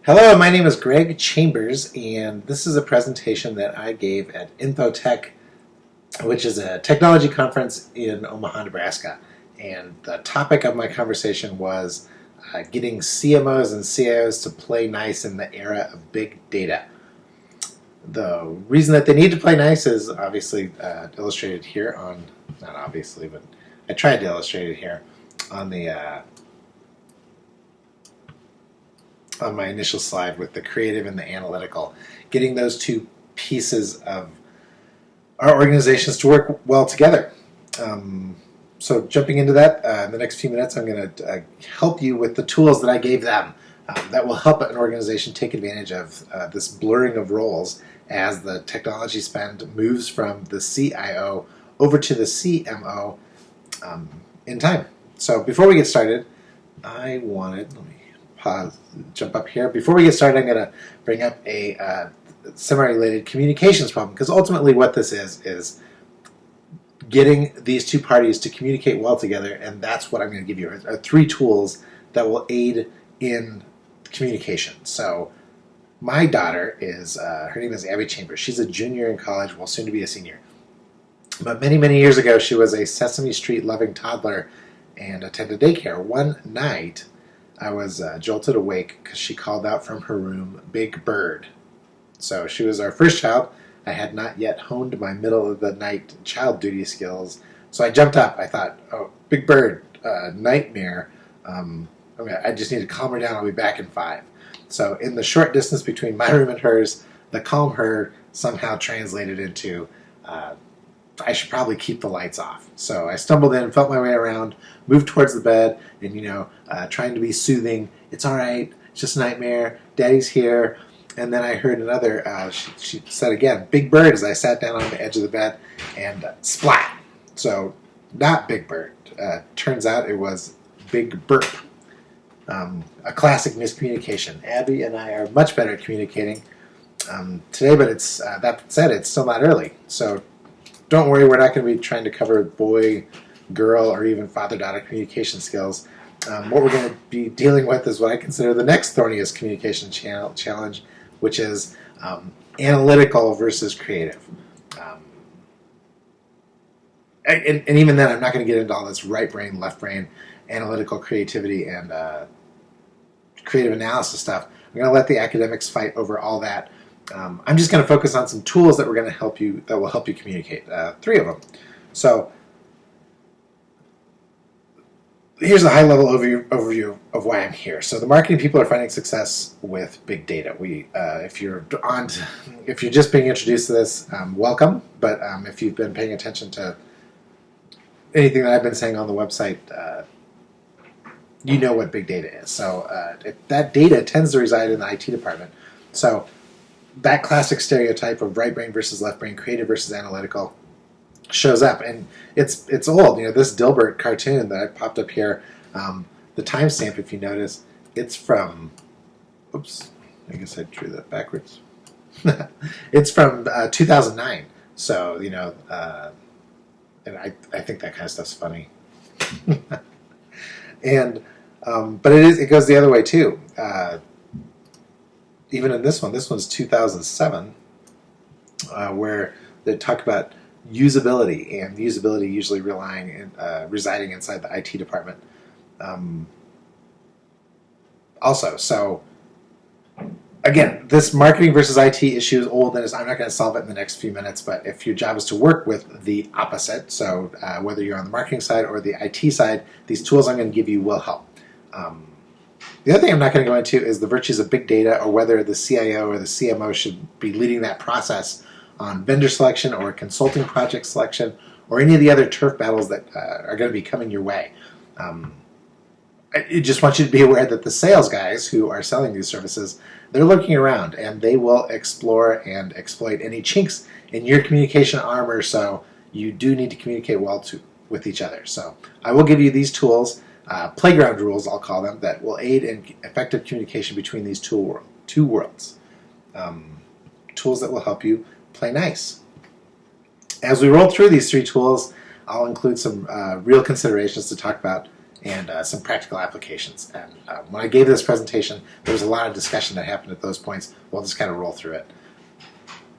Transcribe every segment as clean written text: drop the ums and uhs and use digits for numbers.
Hello, my name is Greg Chambers, and this is a presentation that I gave at Infotec, which is a technology conference in Omaha, Nebraska. And the topic of my conversation was getting CMOs and CIOs to play nice in the era of big data. The reason that they need to play nice is obviously illustrated here on, not obviously, but I tried to illustrate it here on the on my initial slide with the creative and the analytical, getting those two pieces of our organizations to work well together. So jumping into that, in the next few minutes I'm going to help you with the tools that I gave them that will help an organization take advantage of this blurring of roles as the technology spend moves from the CIO over to the CMO in time. So before we get started, let me pause, jump up here. Before we get started, I'm going to bring up a semi-related communications problem, because ultimately what this is getting these two parties to communicate well together, and that's what I'm going to give you are three tools that will aid in communication. So my daughter is, her name is Abby Chambers. She's a junior in college, well, soon to be a senior. But many, many years ago, she was a Sesame Street loving toddler and attended daycare. One night, I was jolted awake because she called out from her room, "Big Bird." So she was our first child. I had not yet honed my middle of the night child duty skills. So I jumped up. I thought, oh, "Big Bird, nightmare. I just need to calm her down. I'll be back in 5. So in the short distance between my room and hers, the calm her somehow translated into, I should probably keep the lights off. So I stumbled in, felt my way around, moved towards the bed, and trying to be soothing. "It's all right. It's just a nightmare. Daddy's here." And then I heard another. She said again, "Big Bird," as I sat down on the edge of the bed, and splat. So not Big Bird. Turns out it was Big Burp. A classic miscommunication. Abby and I are much better at communicating today, but it's that said, it's still not early. So don't worry, we're not going to be trying to cover boy, girl, or even father-daughter communication skills. What we're going to be dealing with is what I consider the next thorniest communication challenge, which is analytical versus creative. And even then, I'm not going to get into all this right brain, left brain, analytical creativity, and creative analysis stuff. I'm going to let the academics fight over all that. I'm just going to focus on some tools that will help you communicate. 3 of them. So here's a high-level overview of why I'm here. So the marketing people are finding success with big data. If you're just being introduced to this, welcome. But if you've been paying attention to anything that I've been saying on the website, you know what big data is. So that data tends to reside in the IT department. So that classic stereotype of right brain versus left brain, creative versus analytical, shows up, and it's old. This Dilbert cartoon that I popped up here, the timestamp, if you notice, it's from. Oops, I guess I drew that backwards. It's from 2009. So and I think that kind of stuff's funny. And but it goes the other way too. Even in this one's 2007, where they talk about usability, and usability usually residing inside the IT department. Also, so again, this marketing versus IT issue is old, and I'm not going to solve it in the next few minutes, but if your job is to work with the opposite, so whether you're on the marketing side or the IT side, these tools I'm going to give you will help. The other thing I'm not going to go into is the virtues of big data, or whether the CIO or the CMO should be leading that process on vendor selection or consulting project selection, or any of the other turf battles that are going to be coming your way. I just want you to be aware that the sales guys who are selling these services, they're looking around, and they will explore and exploit any chinks in your communication armor, so you do need to communicate well with each other. So I will give you these tools, playground rules I'll call them, that will aid in effective communication between these two worlds. Tools that will help you play nice. As we roll through these 3 tools, I'll include some real considerations to talk about and some practical applications. And when I gave this presentation, there was a lot of discussion that happened at those points. We'll just kind of roll through it.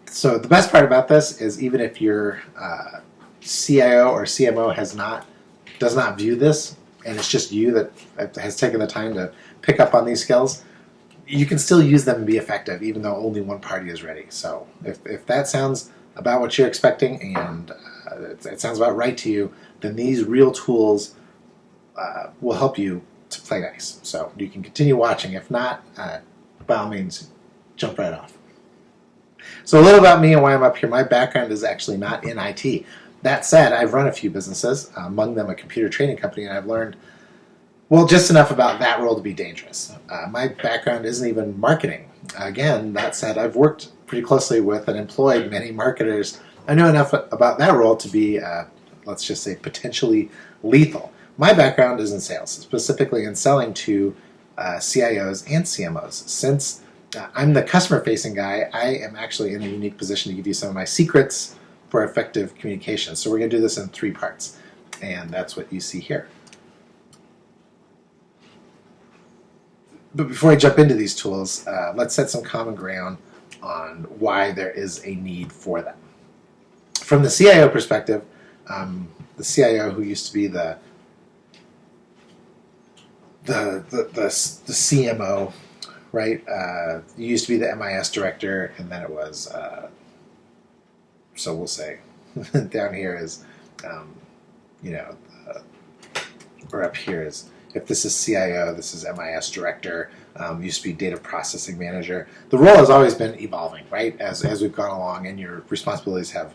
So the best part about this is even if your CIO or CMO does not view this, and it's just you that has taken the time to pick up on these skills, you can still use them and be effective even though only one party is ready. So if that sounds about what you're expecting and it sounds about right to you, then these real tools will help you to play nice. So you can continue watching. If not, by all means, jump right off. So a little about me and why I'm up here. My background is actually not in IT. That said, I've run a few businesses, among them a computer training company, and I've learned, well, just enough about that role to be dangerous. My background isn't even marketing. Again, that said, I've worked pretty closely with and employed many marketers. I know enough about that role to be, let's just say, potentially lethal. My background is in sales, specifically in selling to CIOs and CMOs. Since I'm the customer-facing guy, I am actually in a unique position to give you some of my secrets for effective communication. So we're going to do this in 3 parts, and that's what you see here. But before I jump into these tools, let's set some common ground on why there is a need for them. From the CIO perspective, the CIO, who used to be the CMO, right? Used to be the MIS director, and then it was, so we'll say, down here is, or up here is, if this is CIO, this is MIS director, used to be data processing manager. The role has always been evolving, right, as we've gone along, and your responsibilities have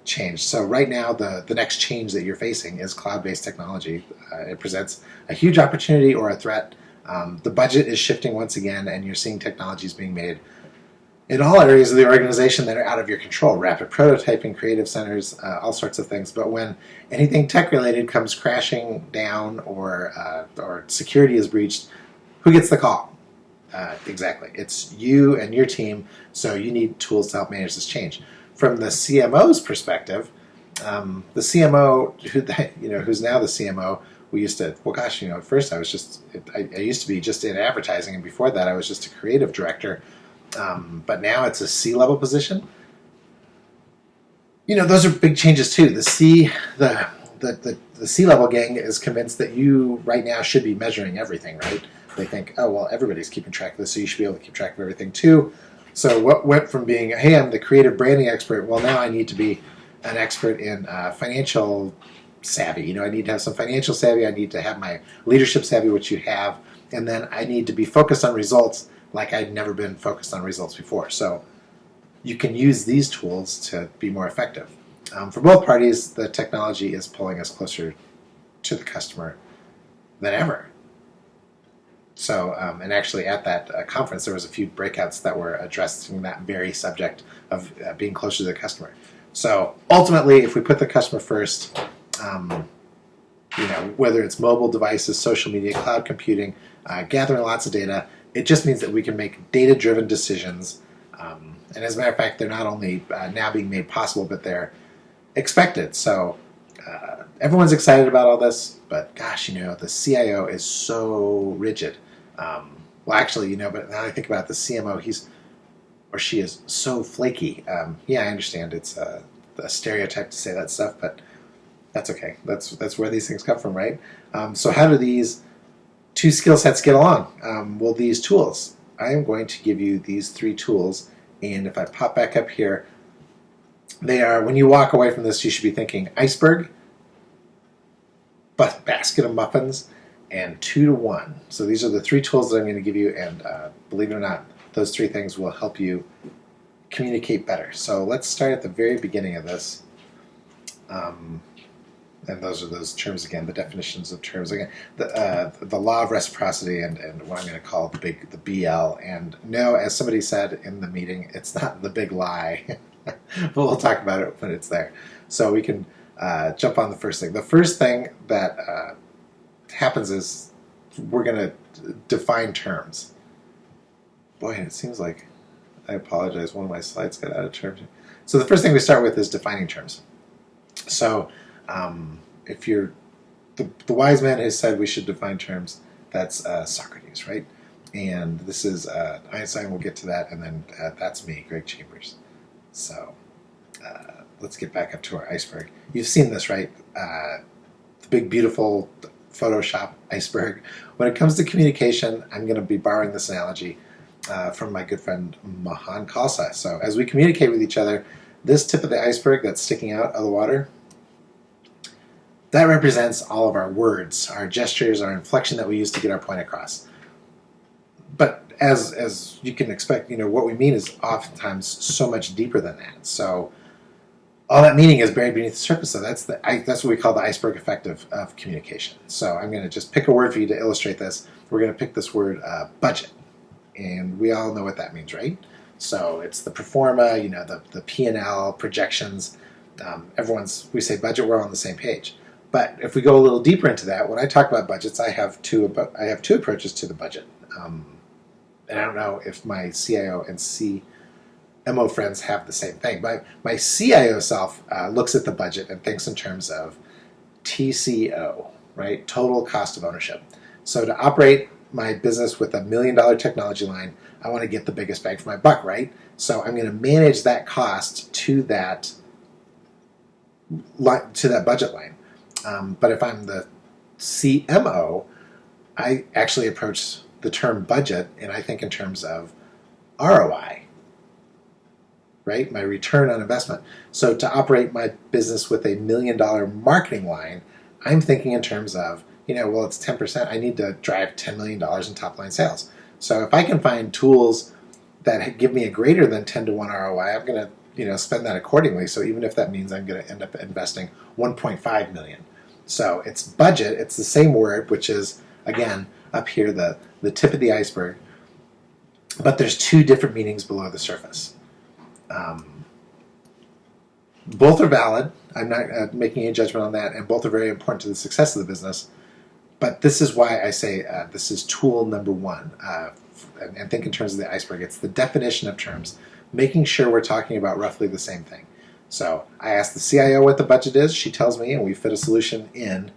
changed. So right now, the next change that you're facing is cloud-based technology. It presents a huge opportunity or a threat. The budget is shifting once again, and you're seeing technologies being made in all areas of the organization that are out of your control. Rapid prototyping, creative centers, all sorts of things. But when anything tech-related comes crashing down or security is breached, who gets the call? Exactly. It's you and your team, so you need tools to help manage this change. From the CMO's perspective, the CMO, who's now the CMO, we used to, well, gosh, at first I used to be just in advertising, and before that I was just a creative director. But now it's a C-level position. Those are big changes too. The C-level gang is convinced that you right now should be measuring everything, right? They think, oh, well, everybody's keeping track of this, so you should be able to keep track of everything too. So what went from being, hey, I'm the creative branding expert, well, now I need to be an expert in financial savvy. I need to have some financial savvy. I need to have my leadership savvy, which you have. And then I need to be focused on results like I'd never been focused on results before. So you can use these tools to be more effective. For both parties, the technology is pulling us closer to the customer than ever. So, and actually at that conference, there was a few breakouts that were addressing that very subject of being closer to the customer. So ultimately, if we put the customer first, whether it's mobile devices, social media, cloud computing, gathering lots of data, it just means that we can make data-driven decisions. And as a matter of fact, they're not only now being made possible, but they're expected. So everyone's excited about all this, but gosh, the CIO is so rigid. Well, actually, but now I think about the CMO, he's or she is so flaky. Yeah, I understand it's a stereotype to say that stuff, but that's okay. That's where these things come from, right? So how do these two skill sets get along? Well, these tools. I am going to give you these 3 tools, and if I pop back up here, they are, when you walk away from this, you should be thinking iceberg, basket of muffins, and 2 to 1. So these are the 3 tools that I'm going to give you, and believe it or not, those 3 things will help you communicate better. So let's start at the very beginning of this. And those are those terms again, the definitions of terms again. The Law of Reciprocity and what I'm going to call the BL. And no, as somebody said in the meeting, it's not the big lie. But we'll talk about it when it's there. So we can jump on the first thing. The first thing that happens is we're going to define terms. Boy, it seems like, I apologize, one of my slides got out of terms. So the first thing we start with is defining terms. So if you're the wise man has said we should define terms. That's Socrates, right? And this is Einstein. We'll get to that, and then that's me, Greg Chambers. So let's get back up to our iceberg. You've seen this, right? The big, beautiful Photoshop iceberg. When it comes to communication, I'm going to be borrowing this analogy from my good friend Mahan Khalsa. So as we communicate with each other, this tip of the iceberg that's sticking out of the water, that represents all of our words, our gestures, our inflection that we use to get our point across. But as you can expect, what we mean is oftentimes so much deeper than that. So all that meaning is buried beneath the surface. So that's what we call the iceberg effect of communication. So I'm going to just pick a word for you to illustrate this. We're going to pick this word budget. And we all know what that means, right? So it's the pro forma, the P&L, projections. We say budget, we're all on the same page. But if we go a little deeper into that, when I talk about budgets, I have two approaches to the budget. And I don't know if my CIO and CMO friends have the same thing. But my CIO self looks at the budget and thinks in terms of TCO, right? Total cost of ownership. So to operate my business with $1 million technology line, I want to get the biggest bang for my buck, right? So I'm going to manage that cost to that budget line. But if I'm the CMO, I actually approach the term budget and I think in terms of ROI, right? My return on investment. So to operate my business with $1 million marketing line, I'm thinking in terms of, well, it's 10%. I need to drive $10 million in top line sales. So if I can find tools that give me a greater than 10 to 1 ROI, I'm going to spend that accordingly. So even if that means I'm going to end up investing $1.5 million. So it's budget. It's the same word, which is, again, up here, the tip of the iceberg. But there's two different meanings below the surface. Both are valid. I'm not making a judgment on that, and both are very important to the success of the business. But this is why I say this is tool number one. And think in terms of the iceberg. It's the definition of terms, making sure we're talking about roughly the same thing. So I ask the CIO what the budget is. She tells me, and we fit a solution in.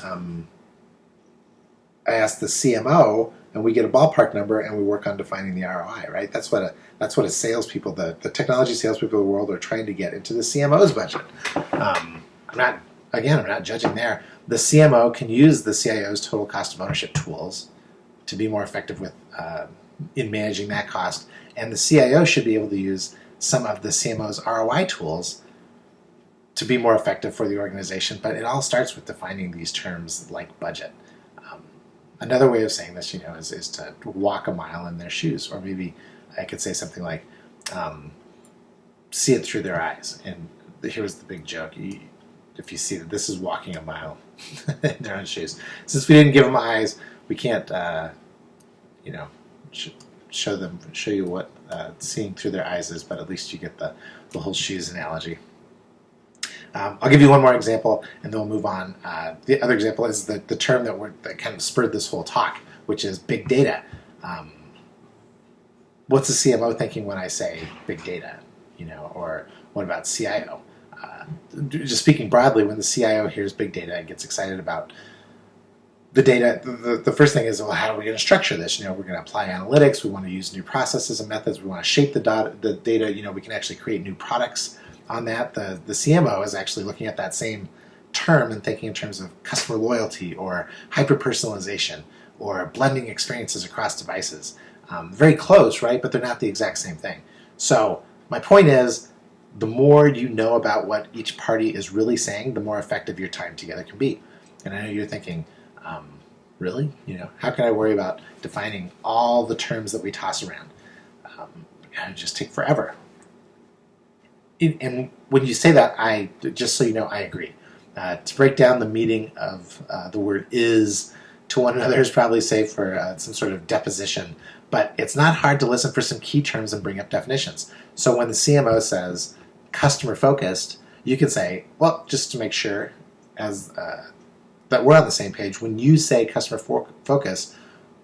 I ask the CMO, and we get a ballpark number, and we work on defining the ROI. Right? That's what a salespeople, the technology salespeople of the world, are trying to get into the CMO's budget. I'm not judging there. The CMO can use the CIO's total cost of ownership tools to be more effective with in managing that cost, and the CIO should be able to use some of the CMO's ROI tools to be more effective for the organization. But it all starts with defining these terms like budget. Another way of saying this, is to walk a mile in their shoes, or maybe I could say something like, see it through their eyes. And here's the big joke. If you see that this is walking a mile in their own shoes. Since we didn't give them eyes, we can't, show you what seeing through their eyes is, but at least you get the whole shoes analogy. I'll give you one more example, and then we'll move on. The other example is the term that kind of spurred this whole talk, which is big data. What's the CMO thinking when I say big data? Or what about CIO? Just speaking broadly, when the CIO hears big data and gets excited about the data, the first thing is, well, how are we going to structure this? We're going to apply analytics. We want to use new processes and methods. We want to shape the data. We can actually create new products on that. The CMO is actually looking at that same term and thinking in terms of customer loyalty or hyper-personalization or blending experiences across devices. Very close, right? But they're not the exact same thing. So my point is, the more you know about what each party is really saying, the more effective your time together can be. And I know you're thinking, really? How can I worry about defining all the terms that we toss around? It just take forever. And when you say that, just so you know, I agree. To break down the meaning of the word is to one another is probably safe for some sort of deposition, but it's not hard to listen for some key terms and bring up definitions. So when the CMO says customer focused, you can say, well, just to make sure that we're on the same page, when you say customer focus,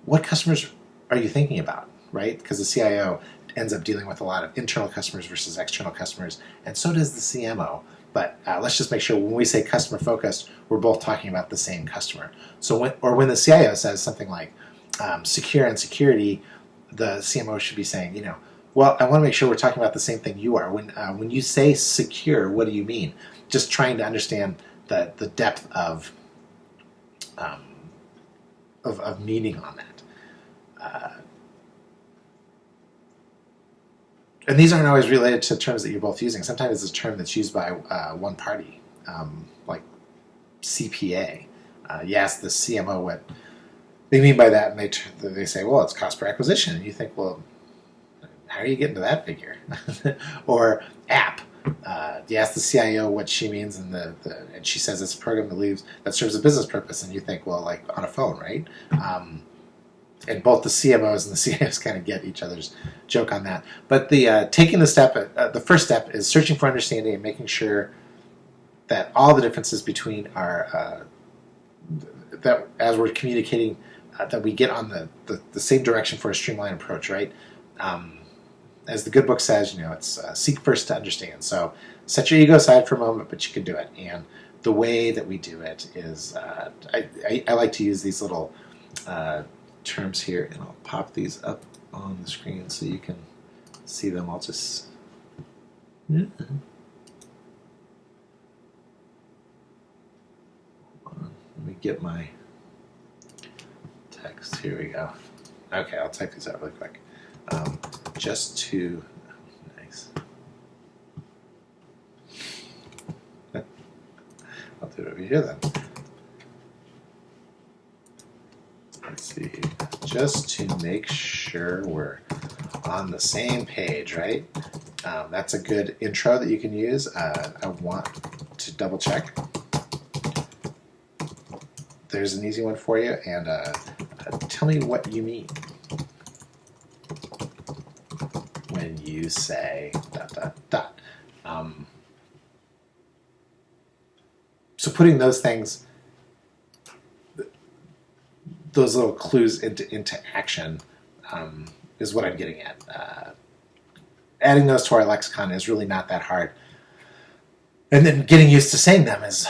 what customers are you thinking about, right? Because the CIO ends up dealing with a lot of internal customers versus external customers, and so does the CMO. But let's just make sure when we say customer focused, we're both talking about the same customer. So when the CIO says something like secure and security, the CMO should be saying, well, I want to make sure we're talking about the same thing you are. When you say secure, what do you mean? Just trying to understand the depth of meaning on that. And these aren't always related to terms that you're both using. Sometimes it's a term that's used by one party, like CPA. You ask the CMO what they mean by that, and they say, well, it's cost per acquisition. And you think, well, how are you getting to that figure? Or app. You ask the CIO what she means, and she says it's a program that serves a business purpose, and you think, well, like on a phone, right? And both the CMOs and the CIOs kind of get each other's joke on that. But taking the step, the first step is searching for understanding and making sure that all the differences between our that as we're communicating, that we get on the same direction for a streamlined approach, right? As the good book says, it's seek first to understand. So set your ego aside for a moment, but you can do it. And the way that we do it is, I like to use these little terms here, and I'll pop these up on the screen so you can see them. I'll just hold on. Let me get my text. Here we go. Okay, I'll type these out really quick. Just to nice. I'll do it over here then. Let's see, just to make sure we're on the same page, right? That's a good intro that you can use. I want to double check. There's an easy one for you, and tell me what you mean when you say ... So putting those things, those little clues into action is what I'm getting at. Adding those to our lexicon is really not that hard, and then getting used to saying them is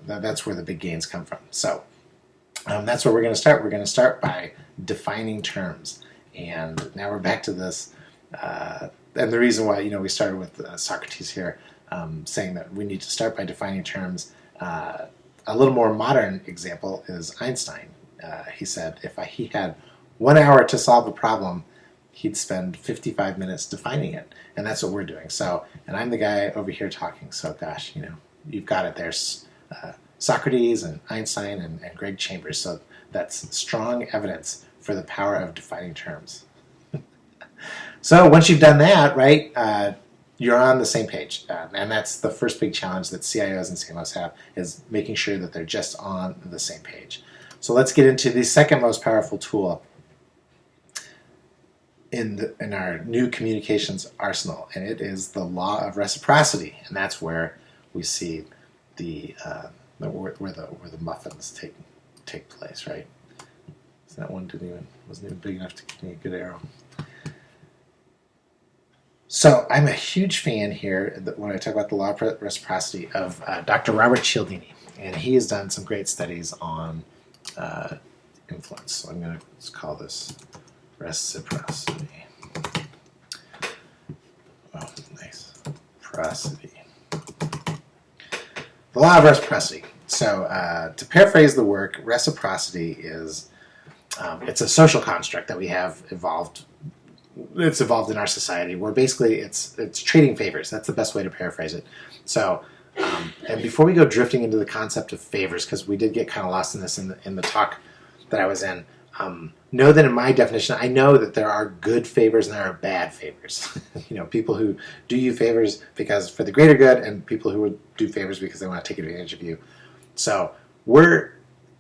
that's where the big gains come from. So that's where we're going to start. We're going to start by defining terms, and now we're back to this. And the reason why we started with Socrates here, saying that we need to start by defining terms. A little more modern example is Einstein. He said if he had 1 hour to solve a problem, he'd spend 55 minutes defining it. And that's what we're doing. So, and I'm the guy over here talking. So gosh, you've got it. There's Socrates and Einstein and Greg Chambers. So that's strong evidence for the power of defining terms. So once you've done that, right, you're on the same page. And that's the first big challenge that CIOs and CMOs have, is making sure that they're just on the same page. So let's get into the second most powerful tool in our new communications arsenal, and it is the Law of Reciprocity. And that's where we see where the muffins take place, right? So that one wasn't even big enough to give me a good arrow. So I'm a huge fan here, when I talk about the Law of Reciprocity, of Dr. Robert Cialdini. And he has done some great studies on influence. So I'm going to call this reciprocity. Oh, nice. Reciprocity. The Law of Reciprocity. So to paraphrase the work, reciprocity is, it's a social construct that we have evolved. It's evolved in our society, where basically it's trading favors. That's the best way to paraphrase it. So, and before we go drifting into the concept of favors, because we did get kind of lost in this in the talk that I was in, know that in my definition, I know that there are good favors and there are bad favors. People who do you favors because for the greater good, and people who would do favors because they want to take advantage of you. So we're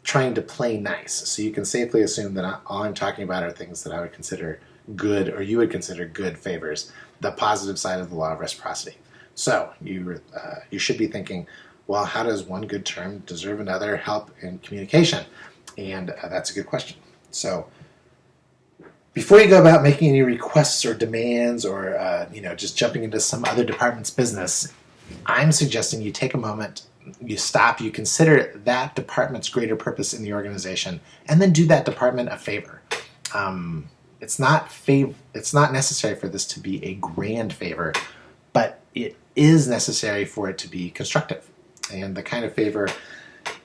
trying to play nice. So you can safely assume that all I'm talking about are things that I would consider good, or you would consider good favors, the positive side of the Law of Reciprocity. So you should be thinking, well, how does one good term deserve another help in communication? And that's a good question. So before you go about making any requests or demands, or just jumping into some other department's business, I'm suggesting you take a moment, you stop, you consider that department's greater purpose in the organization, and then do that department a favor. It's not necessary for this to be a grand favor, but it is necessary for it to be constructive and the kind of favor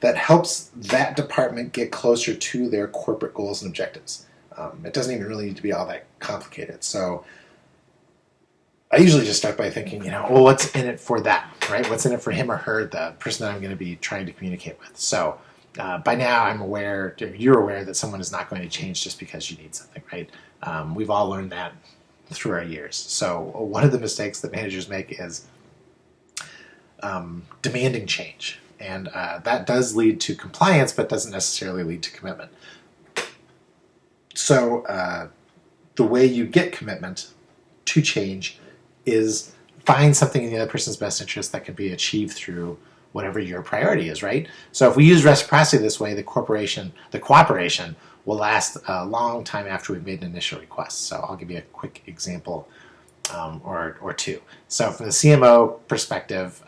that helps that department get closer to their corporate goals and objectives. It doesn't even really need to be all that complicated. So I usually just start by thinking, well, what's in it for that, right? What's in it for him or her, the person that I'm going to be trying to communicate with? So by now you're aware that someone is not going to change just because you need something, right? We've all learned that through our years. So one of the mistakes that managers make is demanding change. And that does lead to compliance, but doesn't necessarily lead to commitment. So the way you get commitment to change is find something in the other person's best interest that can be achieved through whatever your priority is, right? So if we use reciprocity this way, the cooperation will last a long time after we've made an initial request. So I'll give you a quick example or two. So from the CMO perspective,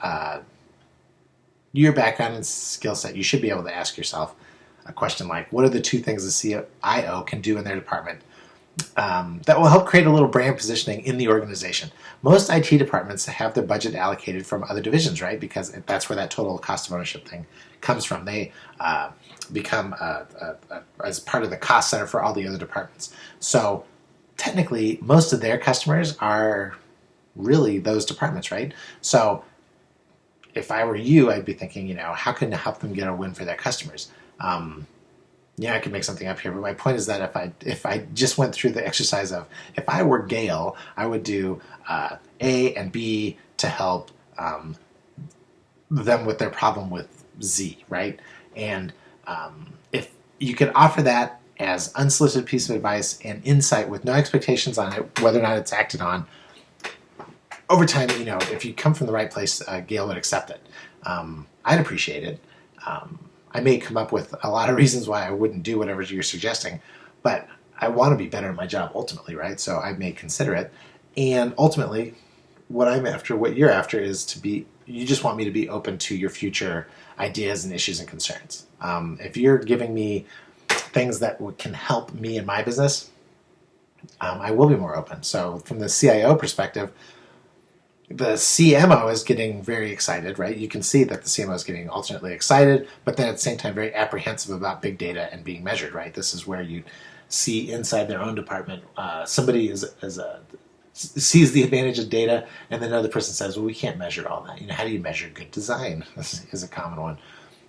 your background and skill set, you should be able to ask yourself a question like, what are the two things the CIO can do in their department that will help create a little brand positioning in the organization? Most IT departments have their budget allocated from other divisions, right? Because that's where that total cost of ownership thing comes from. They become as part of the cost center for all the other departments. So technically, most of their customers are really those departments, right? So if I were you, I'd be thinking, how can I help them get a win for their customers? I could make something up here, but my point is that if I just went through the exercise of, if I were Gail, I would do A and B to help them with their problem with Z, right? And if you could offer that as unsolicited piece of advice and insight with no expectations on it, whether or not it's acted on, over time, if you come from the right place, Gail would accept it. I'd appreciate it. I may come up with a lot of reasons why I wouldn't do whatever you're suggesting, but I want to be better at my job ultimately, right? So I may consider it. And ultimately, what I'm after, what you're after is you just want me to be open to your future ideas and issues and concerns. If you're giving me things that can help me in my business, I will be more open. So from the CIO perspective, the CMO is getting very excited, right? You can see that the CMO is getting alternately excited, but then at the same time very apprehensive about big data and being measured, right? This is where you see inside their own department, somebody sees the advantage of data, and then another person says, well, we can't measure all that. How do you measure good design? This is a common one.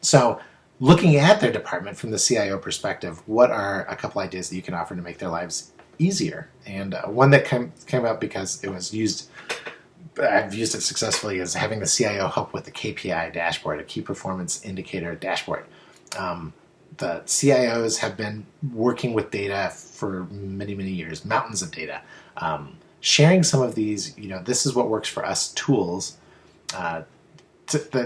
So looking at their department from the CIO perspective, what are a couple ideas that you can offer to make their lives easier? And one that came up because it was used, I've used it successfully, is having the CIO help with the Kpi Dashboard, a key performance indicator dashboard. The CIOs have been working with data for many, many years, mountains of data. Sharing some of these, this is what works for us tools that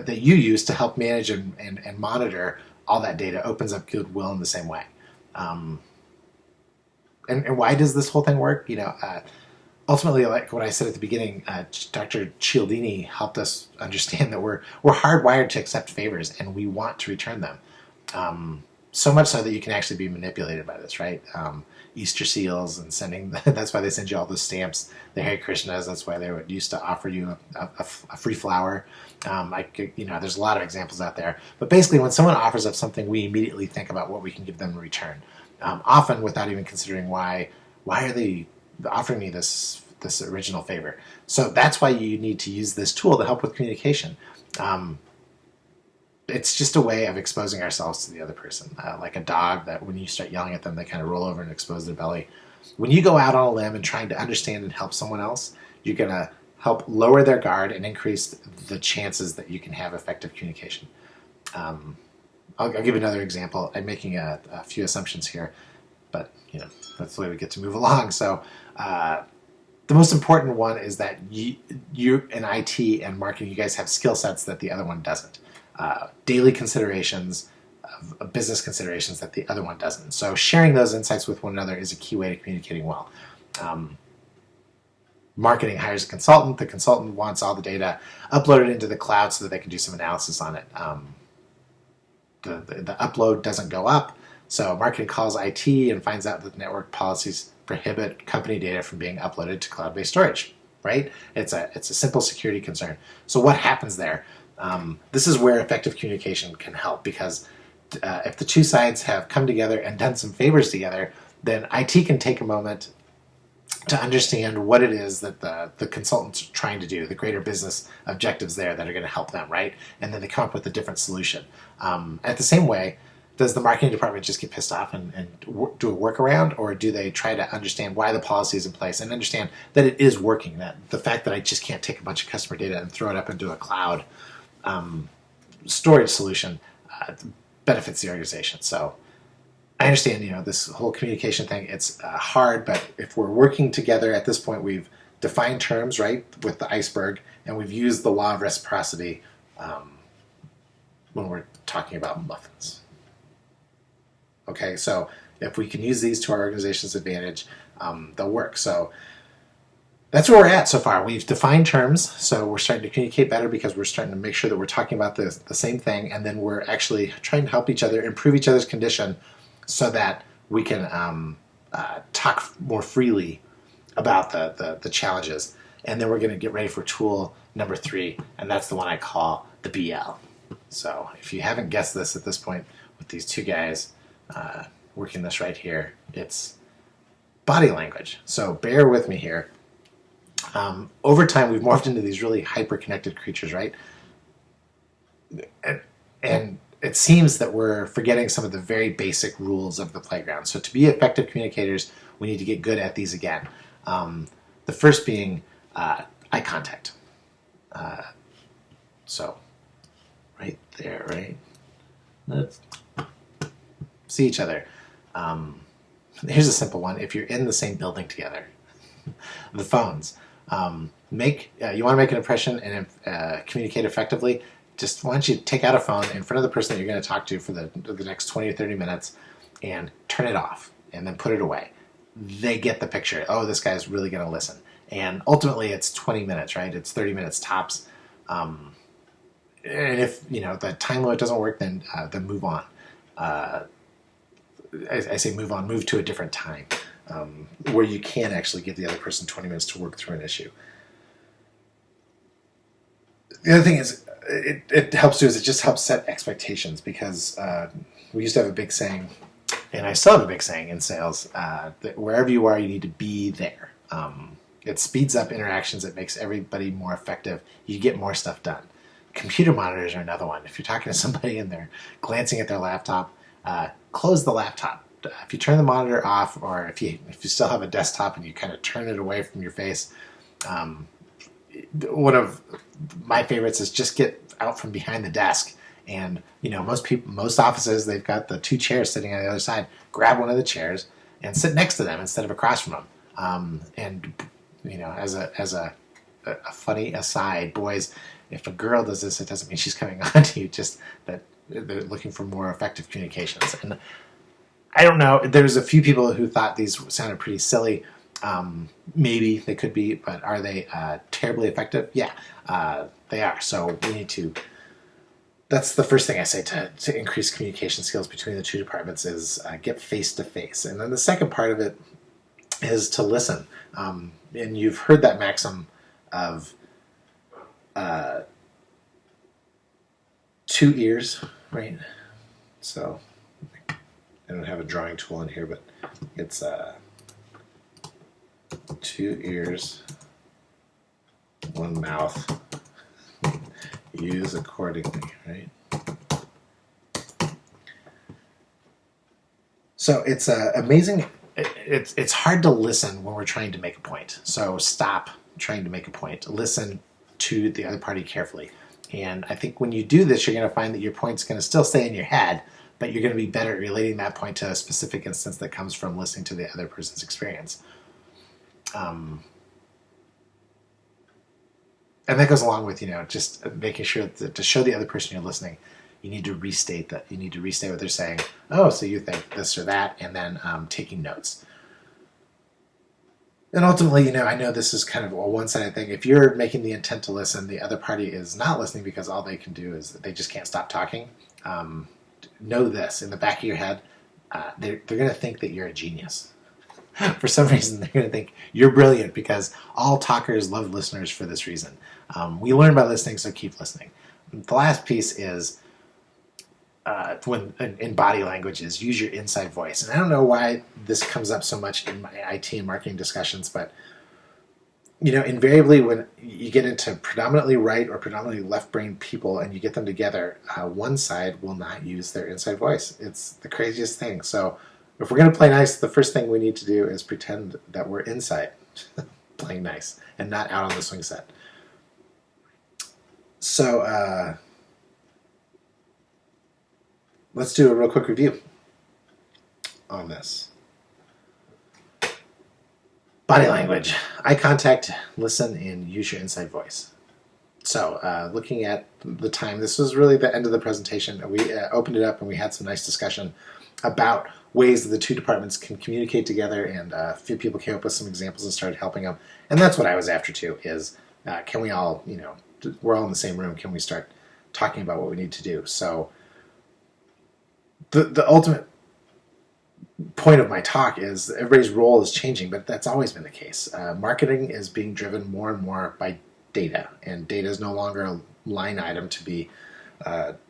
you use to help manage and monitor all that data opens up goodwill in the same way. And why does this whole thing work? Ultimately, like what I said at the beginning, Dr. Cialdini helped us understand that we're hardwired to accept favors and we want to return them. So much so that you can actually be manipulated by this, right? Easter seals and sending, that's why they send you all those stamps, the Hare Krishnas, that's why they used to offer you a free flower. There's a lot of examples out there. But basically, when someone offers up something, we immediately think about what we can give them in return, often without even considering why are they offering me this original favor. So that's why you need to use this tool to help with communication. It's just a way of exposing ourselves to the other person. Like a dog that when you start yelling at them, they kind of roll over and expose their belly. When you go out on a limb and trying to understand and help someone else, you're going to help lower their guard and increase the chances that you can have effective communication. I'll give another example. I'm making a few assumptions here, but that's the way we get to move along. So the most important one is that you in IT and marketing, you guys have skill sets that the other one doesn't. Daily considerations, business considerations that the other one doesn't. So sharing those insights with one another is a key way to communicating well. marketing hires a consultant. The consultant wants all the data uploaded into the cloud so that they can do some analysis on it. The upload doesn't go up, so marketing calls IT and finds out that network policies prohibit company data from being uploaded to cloud-based storage. Right? It's a simple security concern. So what happens there? This is where effective communication can help, because if the two sides have come together and done some favors together, then IT can take a moment to understand what it is that the consultant's trying to do, the greater business objectives there that are going to help them, right? And then they come up with a different solution. At the same way, does the marketing department just get pissed off and do a workaround, or do they try to understand why the policy is in place and understand that it is working, that the fact that I just can't take a bunch of customer data and throw it up into a cloud storage solution benefits the organization. So I understand, this whole communication thing, it's hard, but if we're working together at this point, we've defined terms, right, with the iceberg, and we've used the law of reciprocity when we're talking about muffins. Okay, so if we can use these to our organization's advantage, they'll work. So that's where we're at so far. We've defined terms, so we're starting to communicate better because we're starting to make sure that we're talking about the same thing, and then we're actually trying to help each other improve each other's condition so that we can talk more freely about the challenges. And then we're going to get ready for tool number 3, and that's the one I call the BL. So if you haven't guessed this at this point with these two guys working this right here, it's body language. So bear with me here. Over time, we've morphed into these really hyper-connected creatures, right? And it seems that we're forgetting some of the very basic rules of the playground. So to be effective communicators, we need to get good at these again. The first being eye contact. So right there, right? Let's see each other. Here's a simple one. If you're in the same building together, the phones. You want to make an impression and communicate effectively, just why don't you take out a phone in front of the person that you're going to talk to for the next 20 or 30 minutes and turn it off and then put it away. They get the picture. Oh, this guy's really going to listen. And ultimately it's 20 minutes, right? It's 30 minutes tops. And if the time limit doesn't work, then move on. I say move on, move to a different time where you can actually give the other person 20 minutes to work through an issue. The other thing is, it helps too, is it just helps set expectations, because we used to have a big saying, and I still have a big saying in sales, that wherever you are, you need to be there. It speeds up interactions. It makes everybody more effective. You get more stuff done. Computer monitors are another one. If you're talking to somebody and they're glancing at their laptop, close the laptop. If you turn the monitor off, or if you still have a desktop and you kind of turn it away from your face, one of my favorites is just get out from behind the desk. And most offices, they've got the 2 chairs sitting on the other side. Grab one of the chairs and sit next to them instead of across from them. And as a funny aside, boys, if a girl does this, it doesn't mean she's coming on to you. Just that they're looking for more effective communications. And I don't know. There's a few people who thought these sounded pretty silly. Maybe they could be, but are they terribly effective? Yeah, they are. So we need to. That's the first thing I say to increase communication skills between the two departments is get face to face. And then the second part of it is to listen. And you've heard that maxim of 2 ears, right? So I don't have a drawing tool in here, but it's 2 ears, 1 mouth. Use accordingly, right? So it's amazing. It's hard to listen when we're trying to make a point. So stop trying to make a point. Listen to the other party carefully. And I think when you do this, you're going to find that your point's going to still stay in your head, but you're going to be better at relating that point to a specific instance that comes from listening to the other person's experience. And that goes along with, just making sure that to show the other person you're listening, you need to restate that. You need to restate what they're saying. Oh, so you think this or that, and then taking notes. And ultimately, I know this is kind of a one-sided thing. If you're making the intent to listen, the other party is not listening because all they can do is they just can't stop talking. Know this in the back of your head, they're going to think that you're a genius. For some reason, they're going to think you're brilliant because all talkers love listeners for this reason. We learn by listening, so keep listening. The last piece is when in body language is use your inside voice. And I don't know why this comes up so much in my IT and marketing discussions, but invariably when you get into predominantly right or predominantly left-brain people and you get them together, one side will not use their inside voice. It's the craziest thing. So if we're going to play nice, the first thing we need to do is pretend that we're inside playing nice and not out on the swing set. So let's do a real quick review on this. Body language, eye contact, listen, and use your inside voice. So looking at the time, this was really the end of the presentation. We opened it up and we had some nice discussion about ways that the two departments can communicate together, and a few people came up with some examples and started helping them. And that's what I was after too, is can we all, we're all in the same room, can we start talking about what we need to do? So the ultimate point of my talk is everybody's role is changing, but that's always been the case. Marketing is being driven more and more by data, and data is no longer a line item to be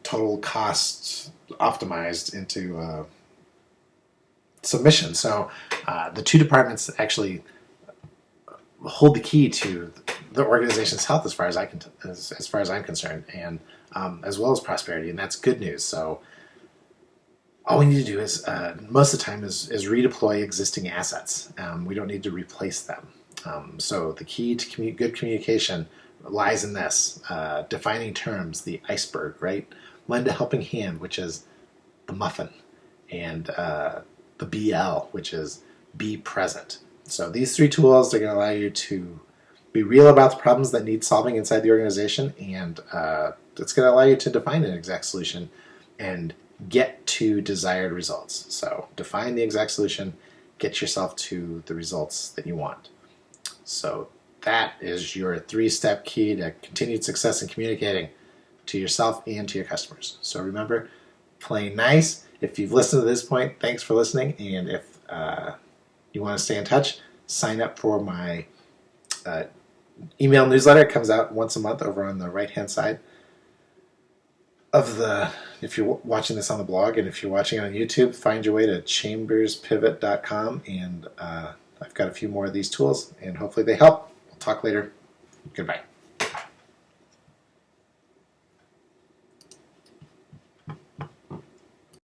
total cost optimized into submission. So the two departments actually hold the key to the organization's health as far as I'm concerned, and as well as prosperity, and that's good news. So all we need to do is, most of the time, is redeploy existing assets. We don't need to replace them. So the key to good communication lies in this, defining terms, the iceberg, right? Lend a helping hand, which is the muffin, and the BL, which is be present. So these three tools are going to allow you to be real about the problems that need solving inside the organization, and it's going to allow you to define an exact solution and get to desired results. So define the exact solution, get yourself to the results that you want. So that is your 3-step key to continued success in communicating to yourself and to your customers. So remember, play nice. If you've listened to this point, thanks for listening. And if you want to stay in touch, sign up for my email newsletter. It comes out once a month over on the right-hand side of if you're watching this on the blog, and if you're watching it on YouTube, find your way to chamberspivot.com, and I've got a few more of these tools, and hopefully they help. We'll talk later. Goodbye.